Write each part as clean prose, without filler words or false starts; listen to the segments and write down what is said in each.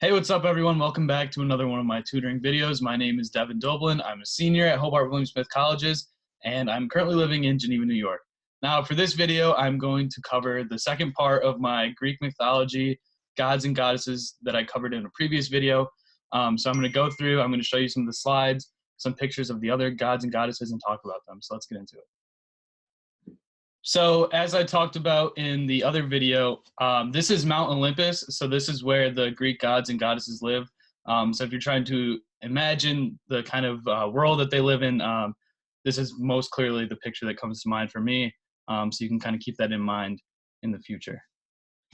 Hey, what's up, everyone? Welcome back to another one of my tutoring videos. My name is Devin. I'm a senior at Hobart William Smith Colleges, and I'm currently living in Geneva, New York. Now, for this video, I'm going to cover the second part of my Greek mythology gods and goddesses that I covered in a previous video. So I'm going to I'm going to show you some of the slides, some pictures of the other gods and goddesses, and talk about them. So let's get into it. So as I talked about in the other video, this is Mount Olympus. So this is where the Greek gods and goddesses live. So if you're trying to imagine the kind of world that they live in, this is most clearly the picture that comes to mind for me. So you can kind of keep that in mind in the future.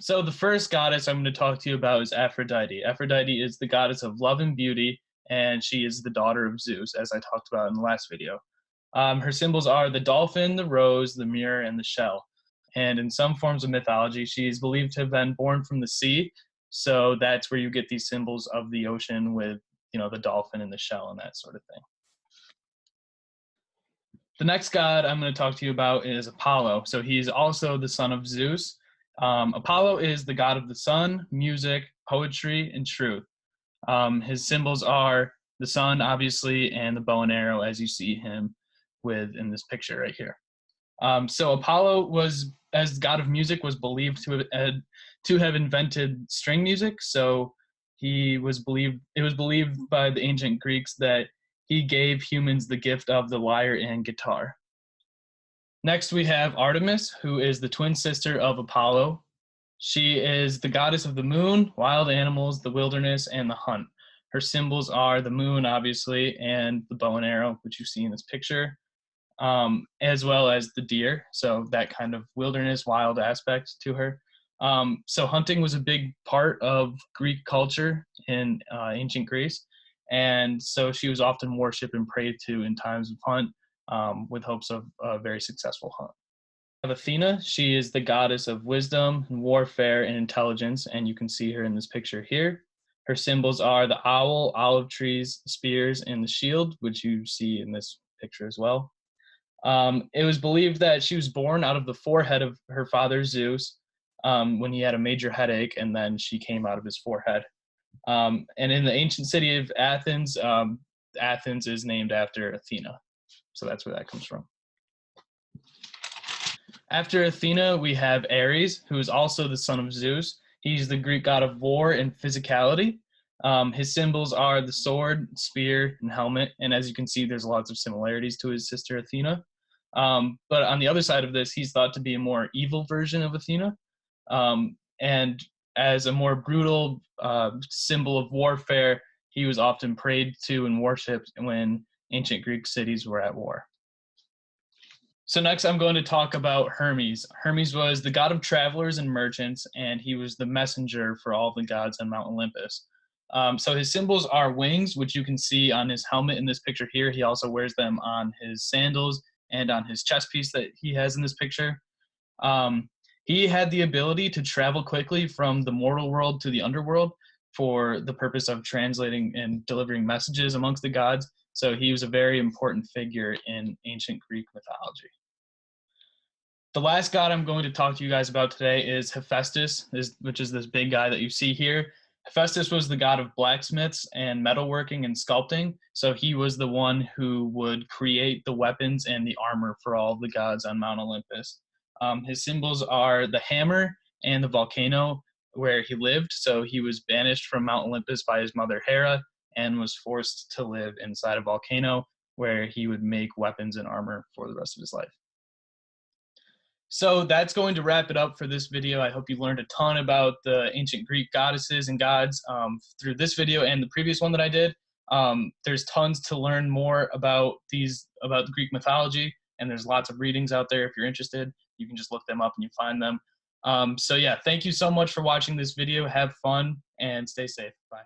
So the first goddess I'm going to talk to you about is Aphrodite. Aphrodite is the goddess of love and beauty, and she is the daughter of Zeus, as I talked about in the last video. Her symbols are the dolphin, the rose, the mirror, and the shell. And in some forms of mythology, she is believed to have been born from the sea. So that's where you get these symbols of the ocean with, the dolphin and the shell and that sort of thing. The next god I'm going to talk to you about is Apollo. So he's also the son of Zeus. Apollo is the god of the sun, music, poetry, and truth. His symbols are the sun, obviously, and the bow and arrow, as you see him with in this picture right here. So Apollo was, as god of music, was believed to have invented string music. So it was believed by the ancient Greeks that he gave humans the gift of the lyre and guitar. Next we have Artemis, who is the twin sister of Apollo. She is the goddess of the moon, wild animals, the wilderness, and the hunt. Her symbols are the moon, obviously, and the bow and arrow, which you see in this picture. As well as the deer, so that kind of wilderness, wild aspect to her. So hunting was a big part of Greek culture in ancient Greece, and so she was often worshipped and prayed to in times of hunt with hopes of a very successful hunt. Athena, she is the goddess of wisdom, and warfare, and intelligence, and you can see her in this picture here. Her symbols are the owl, olive trees, spears, and the shield, which you see in this picture as well. It was believed that she was born out of the forehead of her father Zeus when he had a major headache, and then she came out of his forehead. And in the ancient city of Athens, Athens is named after Athena. So that's where that comes from. After Athena, we have Ares, who is also the son of Zeus. He's the Greek god of war and physicality. His symbols are the sword, spear, and helmet. And as you can see, there's lots of similarities to his sister Athena. But on the other side of this, he's thought to be a more evil version of Athena. And as a more brutal symbol of warfare, he was often prayed to and worshipped when ancient Greek cities were at war. So next I'm going to talk about Hermes. Hermes was the god of travelers and merchants, and he was the messenger for all the gods on Mount Olympus. So his symbols are wings, which you can see on his helmet in this picture here. He also wears them on his sandals and on his chest piece that he has in this picture. He had the ability to travel quickly from the mortal world to the underworld for the purpose of translating and delivering messages amongst the gods. So he was a very important figure in ancient Greek mythology. The last god I'm going to talk to you guys about today is Hephaestus, which is this big guy that you see here. Hephaestus was the god of blacksmiths and metalworking and sculpting. So he was the one who would create the weapons and the armor for all the gods on Mount Olympus. His symbols are the hammer and the volcano where he lived. So he was banished from Mount Olympus by his mother Hera and was forced to live inside a volcano where he would make weapons and armor for the rest of his life. So that's going to wrap it up for this video. I hope you learned a ton about the ancient Greek goddesses and gods through this video and the previous one that I did. There's tons to learn more about the Greek mythology, and there's lots of readings out there if you're interested. You can just look them up and you find them. So yeah, thank you so much for watching this video. Have fun and stay safe. Bye.